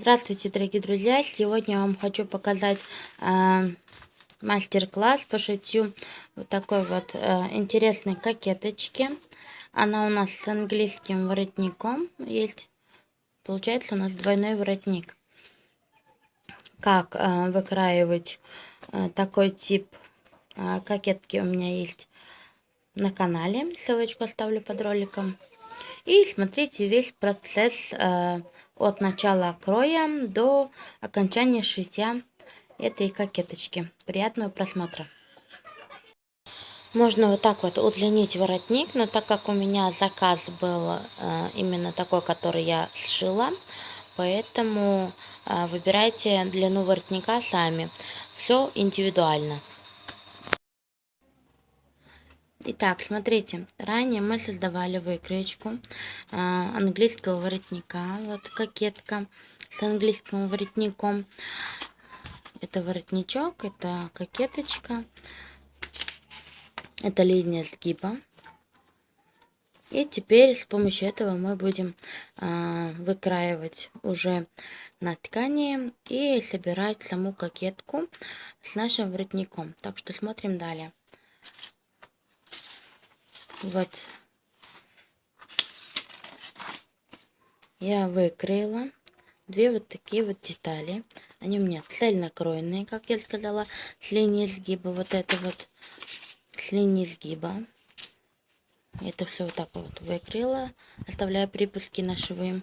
Здравствуйте, дорогие друзья! Сегодня я вам хочу показать мастер-класс по шитью вот такой вот интересной кокеточки. Она у нас с английским воротником есть. Получается у нас двойной воротник. Как выкраивать такой тип кокетки у меня есть на канале. Ссылочку оставлю под роликом. И смотрите весь процесс от начала кроя до окончания шитья этой кокеточки. Приятного просмотра. Можно вот так вот удлинить воротник, но так как у меня заказ был именно такой, который я сшила, поэтому выбирайте длину воротника сами. Все индивидуально. Итак, смотрите, ранее мы создавали выкроечку английского воротника. Вот кокетка с английским воротником. Это воротничок, это кокеточка, это линия сгиба. И теперь с помощью этого мы будем выкраивать уже на ткани и собирать саму кокетку с нашим воротником. Так что смотрим далее. Вот я выкроила две вот такие вот детали. Они у меня цельнокроенные, как я сказала, с линии сгиба. Вот это вот с линии сгиба. Это все вот так вот выкроила, оставляя припуски на швы.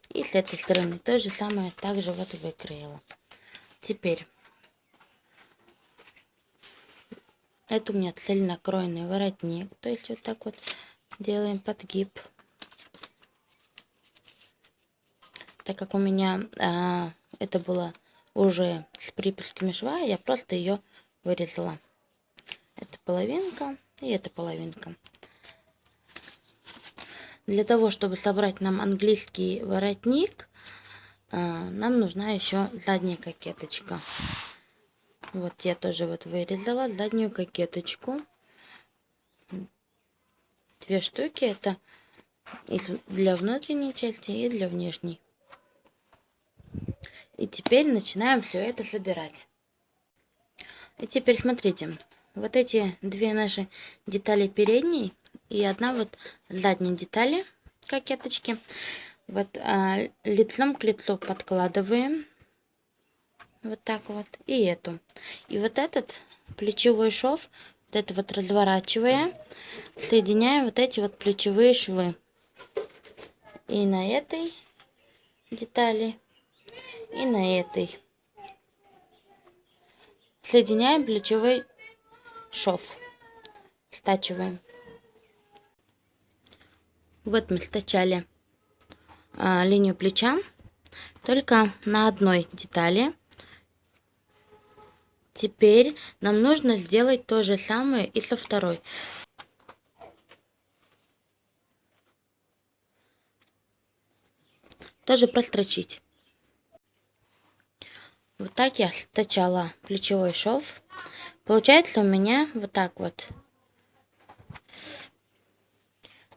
И с этой стороны то же самое также вот выкроила. Теперь это у меня цельнокроенный воротник, то есть вот так вот делаем подгиб. Так как у меня это было уже с припусками шва, я просто ее вырезала. Это половинка и эта половинка. Для того, чтобы собрать нам английский воротник, нам нужна еще задняя кокеточка. Вот я тоже вот вырезала заднюю кокеточку. Две штуки, это для внутренней части и для внешней. И теперь начинаем все это собирать. И теперь смотрите, вот эти две наши детали передней и одна вот задней детали кокеточки. Вот лицом к лицу подкладываем. Вот так вот. И эту. И вот этот плечевой шов, вот это вот разворачивая, соединяем вот эти вот плечевые швы. И на этой детали, и на этой. Соединяем плечевой шов. Стачиваем. Вот мы стачали линию плеча, только на одной детали. Теперь нам нужно сделать то же самое и со второй. Тоже прострочить. Вот так я стачала плечевой шов. Получается у меня вот так вот.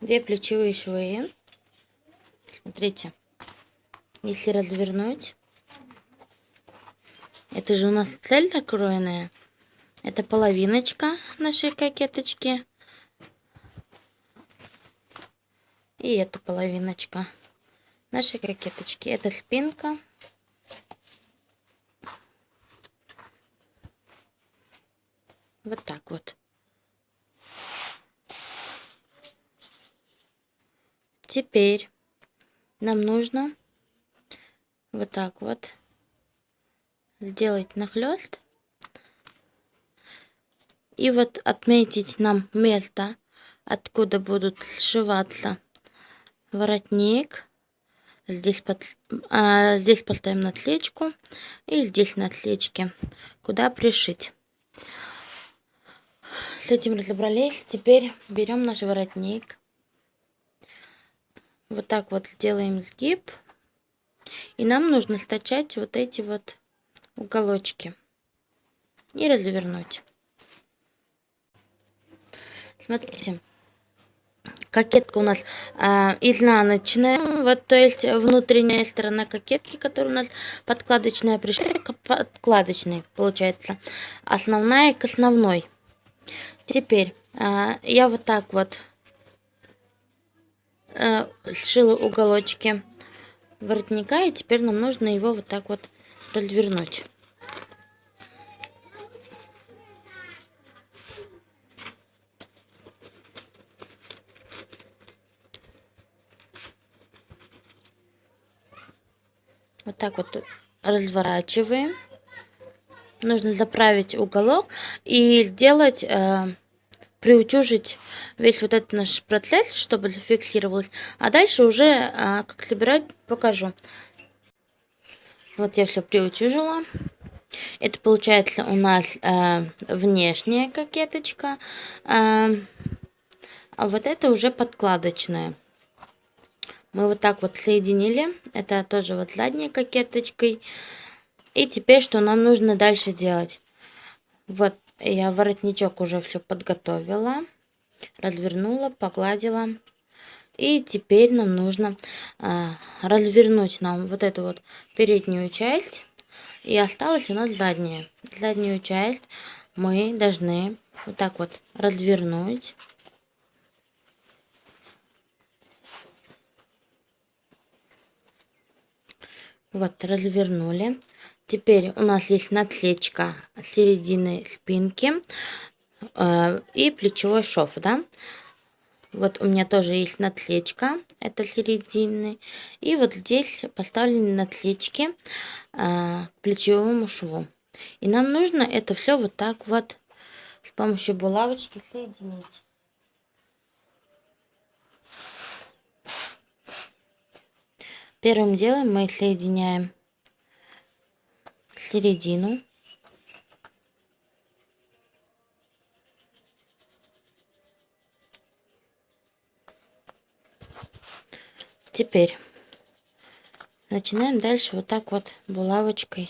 Две плечевые швы. Смотрите. Если развернуть. Это же у нас цельнокроенная. Это половиночка нашей кокеточки. И эта половиночка нашей кокеточки. Это спинка. Вот так вот. Теперь нам нужно вот так вот сделать нахлёст. И вот отметить нам место, откуда будут сшиваться воротник. Здесь поставим наклеечку. И здесь наклеечки, куда пришить. С этим разобрались. Теперь берем наш воротник. Вот так вот делаем сгиб. И нам нужно стачать вот эти вот уголочки. И развернуть. Смотрите. Кокетка у нас изнаночная, вот, то есть внутренняя сторона кокетки, которая у нас подкладочная, пришла к подкладочной, получается, основная к основной. Теперь я вот так вот сшила уголочки воротника, и теперь нам нужно его вот так вот развернуть. Вот так вот разворачиваем. Нужно заправить уголок и сделать, приутюжить весь вот этот наш процесс, чтобы зафиксировалось. А дальше уже, как собирать, покажу. Вот я все приутюжила. Это получается у нас внешняя кокеточка. А вот это уже подкладочная. Мы вот так вот соединили. Это тоже вот задней кокеточкой. И теперь что нам нужно дальше делать? Вот я воротничок уже все подготовила. Развернула, погладила. И теперь нам нужно развернуть нам вот эту вот переднюю часть. И осталась у нас задняя. Заднюю часть мы должны вот так вот развернуть. Вот, развернули. Теперь у нас есть насечка середины спинки и плечевой шов, да. Вот у меня тоже есть насечка, это середины. И вот здесь поставлены насечки к плечевому шву. И нам нужно это все вот так вот с помощью булавочки соединить. Первым делом мы соединяем середину. Теперь начинаем дальше вот так вот булавочкой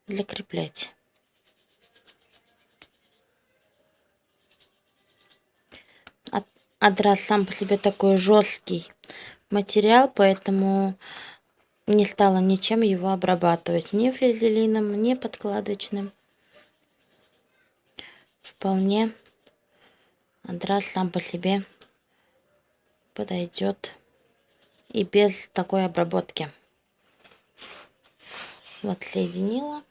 закреплять. Адрас сам по себе такой жесткий материал, поэтому не стала ничем его обрабатывать, ни флизелином, ни подкладочным. Вполне адрас сам по себе подойдет и без такой обработки. Вот соединила.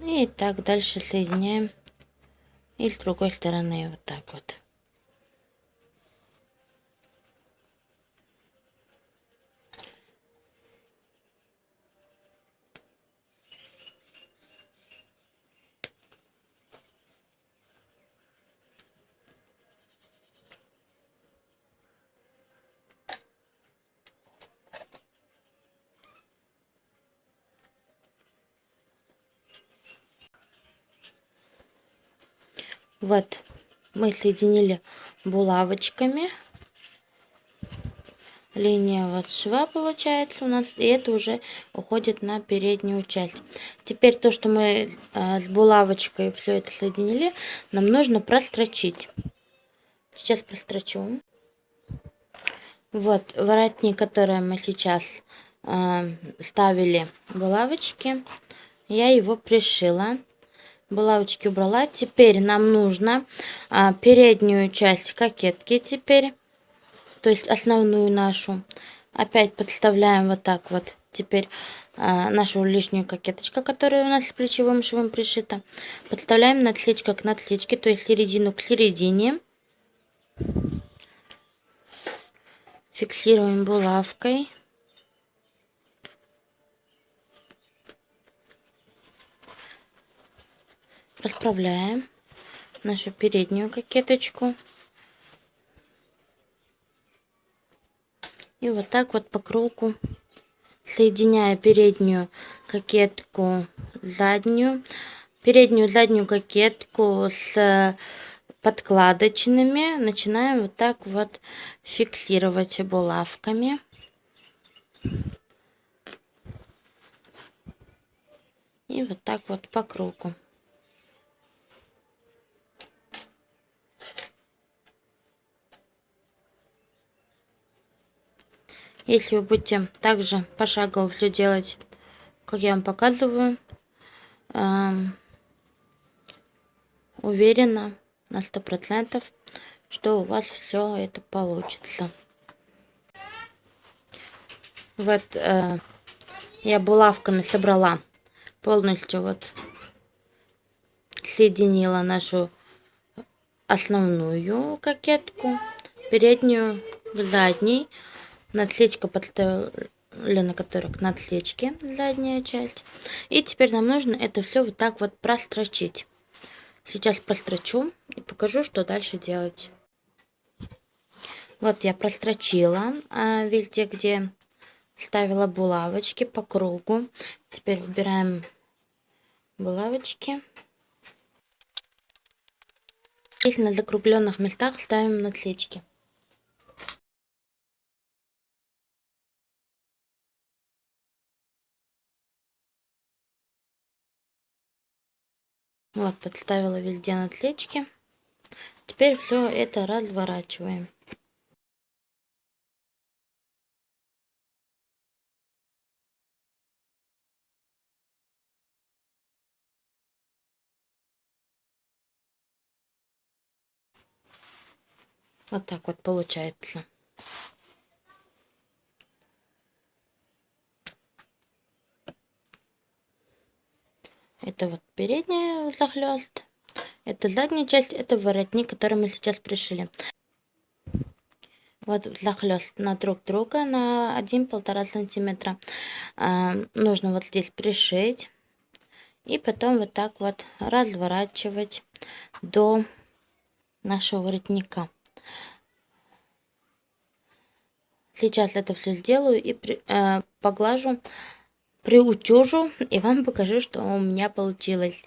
И так дальше соединяем и с другой стороны вот так вот. Вот мы соединили булавочками. Линия вот шва получается у нас, и это уже уходит на переднюю часть. Теперь то, что мы с булавочкой все это соединили, нам нужно прострочить. Сейчас прострочу. Вот воротник, который мы сейчас ставили булавочки, я его пришила. Булавочки убрала. Теперь нам нужно переднюю часть кокетки теперь, то есть основную нашу, опять подставляем вот так вот. Теперь нашу лишнюю кокеточку, которая у нас с плечевым швом пришита, подставляем насечка к насечке, то есть середину к середине. Фиксируем булавкой. Расправляем нашу переднюю кокеточку. И вот так вот по кругу, соединяя переднюю кокетку, заднюю заднюю кокетку с подкладочными, начинаем вот так вот фиксировать булавками. И вот так вот по кругу. Если вы будете также пошагово все делать, как я вам показываю, уверена на 100%, что у вас все это получится. Вот я булавками собрала полностью, вот соединила нашу основную кокетку, переднюю в задней, надлечка подставлена, которая к надлечке, задняя часть. И теперь нам нужно это все вот так вот прострочить. Сейчас прострочу и покажу, что дальше делать. Вот я прострочила везде, где ставила булавочки, по кругу. Теперь выбираем булавочки. Здесь на закругленных местах ставим надлечки. Вот, подставила везде надлечки. Теперь все это разворачиваем. Вот так вот получается. Это вот передняя захлёст. Это задняя часть, это воротник, который мы сейчас пришили. Вот захлёст на друг друга на 1-1,5 сантиметра. Нужно вот здесь пришить. И потом вот так вот разворачивать до нашего воротника. Сейчас это все сделаю и поглажу, приутюжу и вам покажу, что у меня получилось.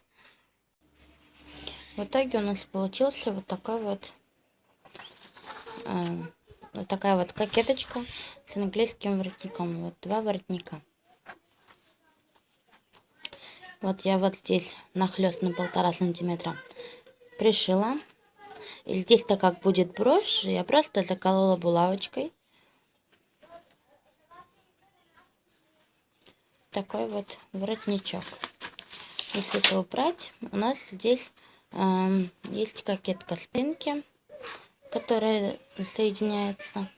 В итоге у нас получился вот такая вот кокеточка с английским воротником. Вот 2 воротника. Вот я вот здесь нахлёст на 1,5 сантиметра пришила. И здесь, так как будет брошь, я просто заколола булавочкой. Такой вот воротничок. Если это убрать, у нас здесь есть кокетка спинки, которая соединяется.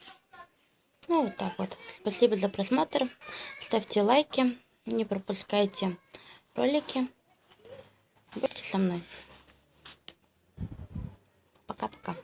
Ну, вот так вот. Спасибо за просмотр. Ставьте лайки. Не пропускайте ролики. Будьте со мной. Пока-пока.